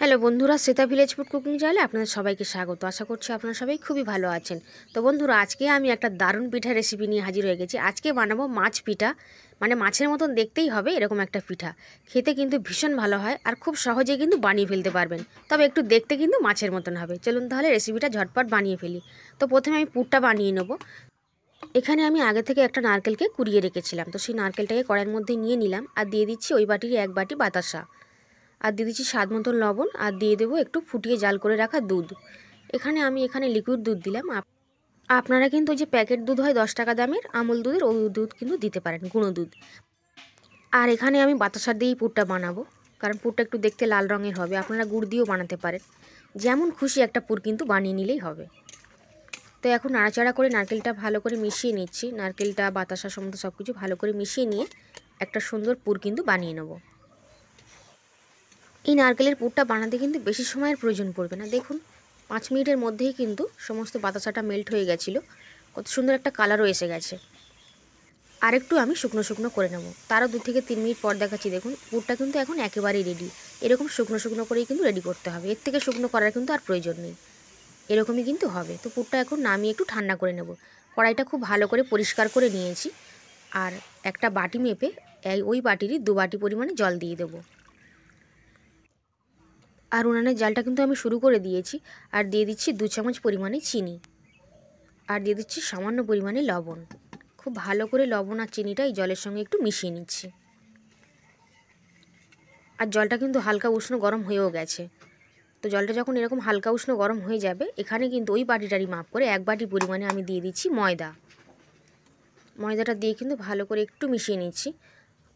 Hello বন্ধুরা, Shweta village food cooking চ্যানেলে আপনাদের সবাইকে স্বাগত। আশা করছি আপনারা সবাই খুবই ভালো আছেন। তো বন্ধুরা, আজকে আমি একটা দারুণ পিঠা রেসিপি নিয়ে হাজির হয়ে গেছি। আজকে বানাবো মাছ পিঠা, মানে মাছের মতন দেখতেই হবে এরকম একটা পিঠা। খেতে কিন্তু ভীষণ ভালো হয় আর খুব সহজেই কিন্তু বানিয়ে ফেলতে পারবেন, তবে একটু দেখতে কিন্তু মাছের মতন হবে। চলুন তাহলে রেসিপিটা ঝটপট বানিয়ে ফেলি। তো প্রথমে আমি পুরটা বানিয়ে নেবো। এখানে আমি আগে থেকে একটা নারকেলকে কুড়িয়ে রেখেছিলাম, তো সেই নারকেলটাকে কড়াইয়ের মধ্যে নিয়ে নিলাম আর দিয়ে দিচ্ছি ওই বাটির 1 বাটি বাতাসা, আর দিয়ে দিচ্ছি স্বাদ মতন লবণ, আর দিয়ে দেবো একটু ফুটিয়ে জাল করে রাখা দুধ। এখানে লিকুইড দুধ দিলাম। আপনারা কিন্তু ওই যে প্যাকেট দুধ হয় 10 টাকা দামের আমুল দুধের, ওই দুধ কিন্তু দিতে পারেন, গুঁড়ো দুধ। আর এখানে আমি বাতাসা দিয়েই পুরটা বানাবো, কারণ পুরটা একটু দেখতে লাল রঙের হবে। আপনারা গুড় দিয়েও বানাতে পারেন, যেমন খুশি একটা পুর কিন্তু বানিয়ে নিলেই হবে। তো এখন নাড়াচাড়া করে নারকেলটা ভালো করে মিশিয়ে নিচ্ছি। নারকেলটা বাতাসা সমস্ত সব কিছু ভালো করে মিশিয়ে নিয়ে একটা সুন্দর পুর কিন্তু বানিয়ে নেবো। এই নারকেলের পুরটা বানাতে কিন্তু বেশি সময়ের প্রয়োজন পড়বে না। দেখুন 5 মিনিটের মধ্যেই কিন্তু সমস্ত বাতাসাটা মেল্ট হয়ে গেছিলো, কত সুন্দর একটা কালারও এসে গেছে। আর একটু আমি শুকনো শুকনো করে নেব, তারও 2 থেকে 3 মিনিট পর দেখাচ্ছি। দেখুন পুরটা কিন্তু এখন একেবারেই রেডি। এরকম শুকনো শুকনো করেই কিন্তু রেডি করতে হবে, এর থেকে শুকনো করার কিন্তু আর প্রয়োজন নেই, এরকমই কিন্তু হবে। তো পুরটা এখন নামিয়ে একটু ঠান্ডা করে নেব। কড়াইটা খুব ভালো করে পরিষ্কার করে নিয়েছি, আর একটা বাটি মেপে ওই বাটিরই 2 বাটি পরিমাণে জল দিয়ে দেবো। আর উনানের জালটা কিন্তু আমি শুরু করে দিয়েছি। আর দিয়ে দিচ্ছি 2 চামচ পরিমাণে চিনি, আর দিয়ে দিচ্ছি সামান্য পরিমাণে লবণ। খুব ভালো করে লবণ আর চিনিটা এই জলের সঙ্গে একটু মিশিয়ে নিচ্ছি। আর জলটা কিন্তু হালকা উষ্ণ গরম হয়েও গেছে। তো জলটা যখন এরকম হালকা উষ্ণ গরম হয়ে যাবে, এখানে কিন্তু ওই বাটিটারই মাপ করে 1 বাটি পরিমাণে আমি দিয়ে দিচ্ছি ময়দা। ময়দাটা দিয়ে কিন্তু ভালো করে একটু মিশিয়ে নিচ্ছি।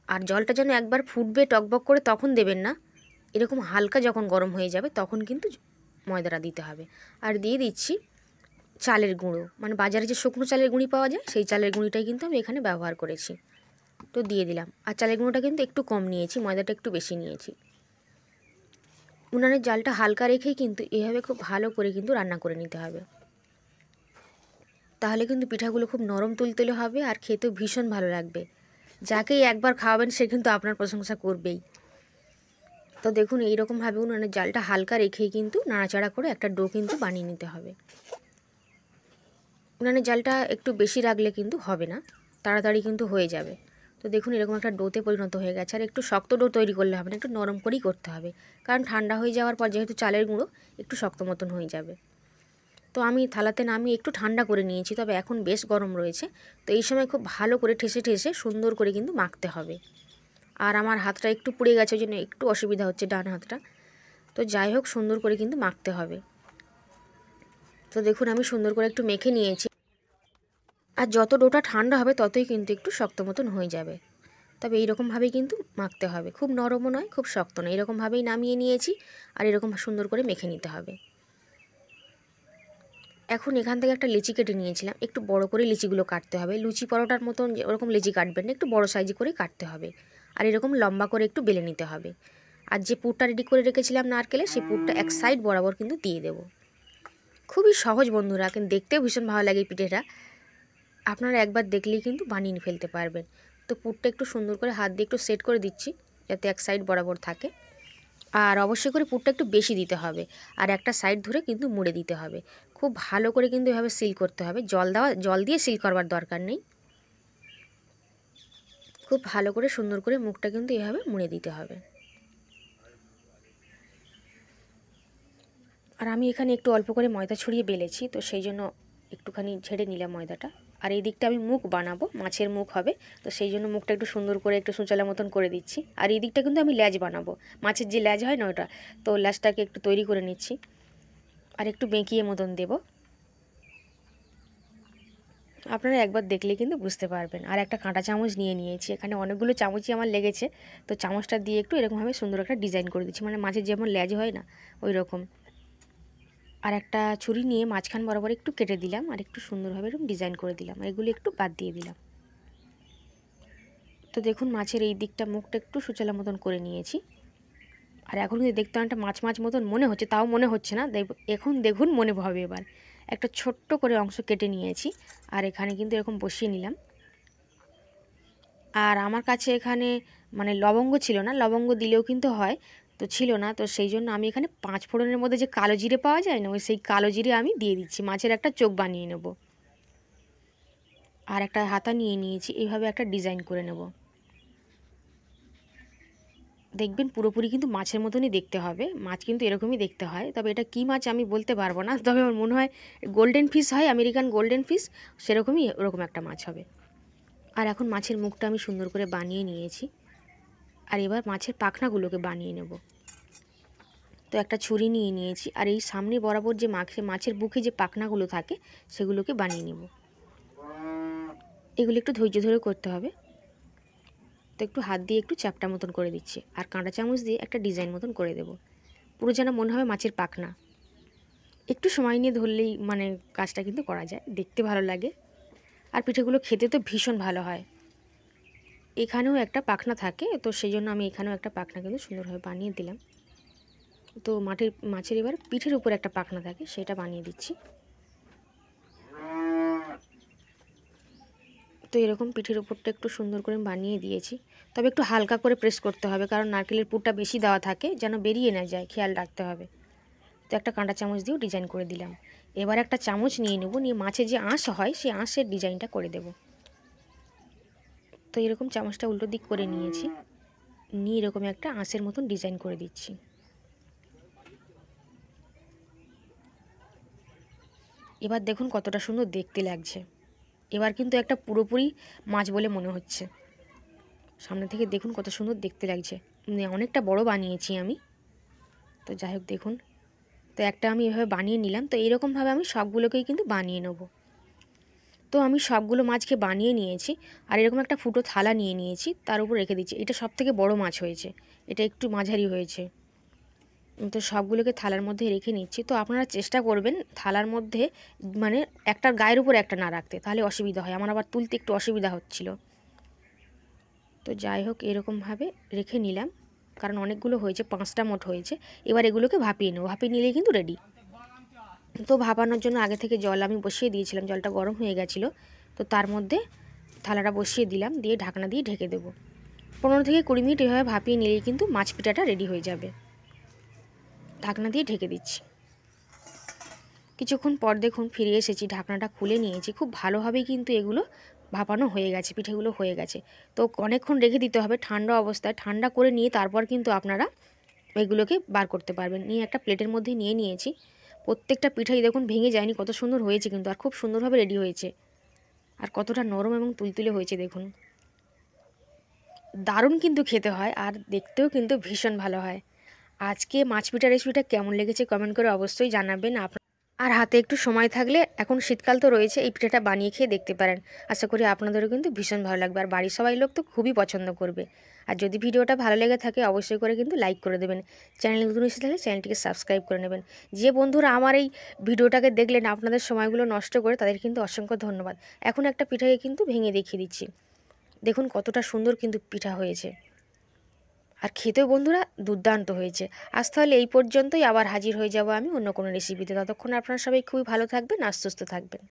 আর জলটা যেন একবার ফুটবে টকবক করে তখন দেবেন না, এরকম হালকা যখন গরম হয়ে যাবে তখন কিন্তু ময়দাটা দিতে হবে। আর দিয়ে দিচ্ছি চালের গুঁড়ো, মানে বাজারে যে শুকনো চালের গুঁড়ি পাওয়া যায় সেই চালের গুঁড়িটাই কিন্তু আমি এখানে ব্যবহার করেছি। তো দিয়ে দিলাম। আর চালের গুঁড়োটা কিন্তু একটু কম নিয়েছি, ময়দাটা একটু বেশি নিয়েছি। উনানের জালটা হালকা রেখেই কিন্তু এভাবে খুব ভালো করে কিন্তু রান্না করে নিতে হবে, তাহলে কিন্তু পিঠাগুলো খুব নরম তুলতুলে হবে আর খেতেও ভীষণ ভালো লাগবে। যাকেই একবার খাওয়াবেন সে কিন্তু আপনার প্রশংসা করবেই। তো দেখুন এইরকমভাবে উনানের জালটা হালকা রেখেই কিন্তু নাড়াচাড়া করে একটা ডো কিন্তু বানিয়ে নিতে হবে। উনানের জালটা একটু বেশি রাখলে কিন্তু হবে না, তাড়াতাড়ি কিন্তু হয়ে যাবে। তো দেখুন এরকম একটা ডোতে পরিণত হয়ে গেছে। আর একটু শক্ত ডো তৈরি করলে হবে না, একটু নরম করেই করতে হবে, কারণ ঠান্ডা হয়ে যাওয়ার পর যেহেতু চালের গুঁড়ো একটু শক্ত মতন হয়ে যাবে। তো আমি থালাতে নামিয়ে একটু ঠান্ডা করে নিয়েছি, তবে এখন বেশ গরম রয়েছে। তো এই সময় খুব ভালো করে ঠেসে ঠেসে সুন্দর করে কিন্তু মাখতে হবে। আর আমার হাতটা একটু পুড়ে গেছে, ওই জন্য একটু অসুবিধা হচ্ছে ডান হাতটা। তো যাই হোক সুন্দর করে কিন্তু মাখতে হবে। তো দেখুন আমি সুন্দর করে একটু মেখে নিয়েছি। আর যত ডোটা ঠান্ডা হবে ততই কিন্তু একটু শক্ত মতন হয়ে যাবে। তবে এইরকমভাবেই কিন্তু মাখতে হবে, খুব নরমও নয় খুব শক্ত নয়, এরকমভাবেই নামিয়ে নিয়েছি। আর এরকম সুন্দর করে মেখে নিতে হবে। এখন এখান থেকে একটা লিচি কেটে নিয়েছিলাম, একটু বড় করে লিচিগুলো কাটতে হবে। লুচি পরোটার মতন ওরকম লিচি কাটবেন না, একটু বড় সাইজে করে কাটতে হবে। আর এরকম লম্বা করে একটু বেলে নিতে হবে। আর যে পুরটা রেডি করে রেখেছিলাম নারকেলের, সেই পুরটা এক সাইড বরাবর কিন্তু দিয়ে দেব। খুবই সহজ বন্ধুরা, কিন্তু দেখতেও ভীষণ ভালো লাগে পিঠেটা। আপনারা একবার দেখলেই কিন্তু বানিয়ে ফেলতে পারবেন। তো পুরটা একটু সুন্দর করে হাত দিয়ে একটু সেট করে দিচ্ছি, যাতে এক সাইড বরাবর থাকে। আর অবশ্যই করে পুরটা একটু বেশি দিতে হবে, আর একটা সাইড ধরে কিন্তু মুড়ে দিতে হবে। খুব ভালো করে কিন্তু এভাবে সিল করতে হবে, জল দিয়ে সিল করবার দরকার নেই। খুব ভালো করে সুন্দর করে মুখটা কিন্তু এভাবে মুড়ে দিতে হবে। আর আমি এখানে একটু অল্প করে ময়দা ছড়িয়ে বেলেছি, তো সেই জন্য একটুখানি ঝেড়ে নিলাম ময়দাটা। আর এই দিকটা আমি মুখ বানাবো, মাছের মুখ হবে, তো সেই জন্য মুখটা একটু সুন্দর করে একটু সুচালা মতন করে দিচ্ছি। আর এই দিকটা কিন্তু আমি ল্যাজ বানাবো, মাছের যে ল্যাজ হয় না ওটা, তো ল্যাজটাকে একটু তৈরি করে নিচ্ছি। আর একটু বেঁকিয়ে মতন দেব, আপনারা একবার দেখলে কিন্তু বুঝতে পারবেন। আর একটা কাঁটা চামচ নিয়ে নিয়েছি, এখানে অনেকগুলো চামচই আমার লেগেছে। তো চামচটা দিয়ে একটু এরকমভাবে সুন্দর একটা ডিজাইন করে দিচ্ছি, মানে মাছের যেমন ল্যাজ হয় না ওই রকম। আর একটা ছুরি নিয়ে মাঝখান বরাবর একটু কেটে দিলাম, আর একটু সুন্দরভাবে এরকম ডিজাইন করে দিলাম, এগুলো একটু বাদ দিয়ে দিলাম। তো দেখুন মাছের এই দিকটা মুখটা একটু সুচালা মতন করে নিয়েছি। আর এখন কিন্তু দেখতে অনেকটা মাছ মাছ মতন মনে হচ্ছে, তাও মনে হচ্ছে না, এখন দেখুন মনে হবে। এবার একটা ছোট্ট করে অংশ কেটে নিয়েছি, আর এখানে কিন্তু এরকম বসিয়ে নিলাম। আর আমার কাছে এখানে মানে লবঙ্গ ছিল না, লবঙ্গ দিলেও কিন্তু হয়, তো তো ছিল না, তো সেই জন্য আমি এখানে 5 ফোড়নের মধ্যে যে কালো জিরে পাওয়া যায় না, ওই সেই কালো জিরে আমি দিয়ে দিচ্ছি। মাছের একটা চোখ বানিয়ে নেব, আর একটা হাতা নিয়ে নিয়েছি, এইভাবে একটা ডিজাইন করে নেব। দেখবেন পুরোপুরি কিন্তু মাছের মতনই দেখতে হবে, মাছ কিন্তু এরকমই দেখতে হয়। তবে এটা কী মাছ আমি বলতে পারবো না, তবে আমার মনে হয় গোল্ডেন ফিশ হয়, আমেরিকান গোল্ডেন ফিশ, সেরকমই ওরকম একটা মাছ হবে। আর এখন মাছের মুখটা আমি সুন্দর করে বানিয়ে নিয়েছি, আর এবার মাছের পাখনাগুলোকে বানিয়ে নেব। তো একটা ছুরি নিয়ে নিয়েছি, আর এই সামনে বরাবর যে মাছের বুকে যে পাখনাগুলো থাকে সেগুলোকে বানিয়ে নেব। এগুলো একটু ধৈর্য ধরে করতে হবে। তো একটু হাত দিয়ে একটু চ্যাপটা মতন করে দিচ্ছি, আর কাঁটা চামচ দিয়ে একটা ডিজাইন মতন করে দেব, পুরো যেন মনে হবে মাছের পাখনা। একটু সময় নিয়ে ধরলেই মানে কাজটা কিন্তু করা যায়, দেখতে ভালো লাগে, আর পিঠেগুলো খেতে তো ভীষণ ভালো হয়। এখানেও একটা পাখনা থাকে, তো সেই জন্য আমি এখানেও একটা পাখনা কিন্তু সুন্দরভাবে বানিয়ে দিলাম। তো মাছের এবার পিঠের উপর একটা পাখনা থাকে, সেটা বানিয়ে দিচ্ছি। তো এরকম পিঠের উপরটা একটু সুন্দর করে বানিয়ে দিয়েছি, তবে একটু হালকা করে প্রেস করতে হবে, কারণ নারকেলের পুরটা বেশি দেওয়া থাকে, যেন বেরিয়ে না যায়, খেয়াল রাখতে হবে। তো একটা কাঁটা চামচ দিয়েও ডিজাইন করে দিলাম। এবার একটা চামচ নিয়ে নেব, নিয়ে মাছের যে আঁশ হয় সেই আঁশের ডিজাইনটা করে দেব। তো এরকম চামচটা উল্টো দিক করে নিয়েছি, নিয়ে এরকম একটা আঁশের মতন ডিজাইন করে দিচ্ছি। এবার দেখুন কতটা সুন্দর দেখতে লাগছে। এবার কিন্তু একটা পুরোপুরি মাছ বলে মনে হচ্ছে, সামনে থেকে দেখুন কত সুন্দর দেখতে লাগছে। অনেকটা বড় বানিয়েছি আমি, তো যাই হোক দেখুন। তো একটা আমি এভাবে বানিয়ে নিলাম, তো এইরকমভাবে আমি সবগুলোকেই কিন্তু বানিয়ে নেব। তো আমি সবগুলো মাছকে বানিয়ে নিয়েছি, আর এরকম একটা ফুটো থালা নিয়ে নিয়েছি, তার উপর রেখে দিচ্ছি। এটা সবথেকে বড় মাছ হয়েছে, এটা একটু মাঝারি হয়েছে। তো সবগুলোকে থালার মধ্যে রেখে নিচ্ছি। তো আপনারা চেষ্টা করবেন থালার মধ্যে মানে একটা গায়ের উপর একটা না রাখতে, তাহলে অসুবিধা হয়। আমার আবার তুলতে একটু অসুবিধা হচ্ছিল। তো যাই হোক এরকমভাবে রেখে নিলাম, কারণ অনেকগুলো হয়েছে, 5টা মোট হয়েছে। এবার এগুলোকে ভাপিয়ে নেব, ভাপিয়ে নিলেই কিন্তু রেডি। তো ভাপানোর জন্য আগে থেকে জল আমি বসিয়ে দিয়েছিলাম, জলটা গরম হয়ে গেছিলো। তো তার মধ্যে থালাটা বসিয়ে দিলাম, দিয়ে ঢাকনা দিয়ে ঢেকে দেবো। 15 থেকে 20 মিনিট এভাবে ভাপিয়ে নিলেই কিন্তু মাছ পিঠাটা রেডি হয়ে যাবে। ঢাকনা দিয়ে ঢেকে দিচ্ছি। কিছুক্ষণ পর দেখুন ফিরে এসেছি, ঢাকনাটা খুলে নিয়েছি। খুব ভালোভাবেই কিন্তু এগুলো ভাপানো হয়ে গেছে, পিঠেগুলো হয়ে গেছে। তো অনেকক্ষণ রেখে দিতে হবে ঠান্ডা অবস্থায়, ঠান্ডা করে নিয়ে তারপর কিন্তু আপনারা এগুলোকে বার করতে পারবেন। নিয়ে একটা প্লেটের মধ্যে নিয়ে নিয়েছি। প্রত্যেকটা পিঠাই দেখুন ভেঙে যায়নি, কত সুন্দর হয়েছে কিন্তু, আর খুব সুন্দরভাবে রেডি হয়েছে, আর কতটা নরম এবং তুলতুলে হয়েছে দেখুন। দারুণ কিন্তু খেতে হয়, আর দেখতেও কিন্তু ভীষণ ভালো হয়। আজকে মাছ পিঠা রেসিপিটা কেমন লেগেছে কমেন্ট করে অবশ্যই জানাবেন। আর হাতে একটু সময় থাকলে, এখন শীতকাল তো রয়েছে, এই পিঠাটা বানিয়ে খেয়ে দেখতে পারেন। আশা করি আপনাদেরও কিন্তু ভীষণ ভালো লাগবে, আর বাড়ির সবাই লোক তো খুবই পছন্দ করবে। আর যদি ভিডিওটা ভালো লেগে থাকে অবশ্যই করে কিন্তু লাইক করে দেবেন। চ্যানেল নতুন এসে থাকলে চ্যানেলটিকে সাবস্ক্রাইব করে নেবেন। যে বন্ধুরা আমার এই ভিডিওটাকে দেখলেন আপনাদের সময়গুলো নষ্ট করে, তাদের কিন্তু অসংখ্য ধন্যবাদ। এখন একটা পিঠাকে কিন্তু ভেঙে দেখিয়ে দিচ্ছি, দেখুন কতটা সুন্দর কিন্তু পিঠা হয়েছে, আর খেতেও বন্ধুরা দুর্দান্ত হয়েছে। আজ তাহলে এই পর্যন্তই, আবার হাজির হয়ে যাব আমি অন্য কোনো রেসিপিতে। ততক্ষণ আপনারা সবাই খুবই ভালো থাকবেন আর সুস্থ থাকবেন।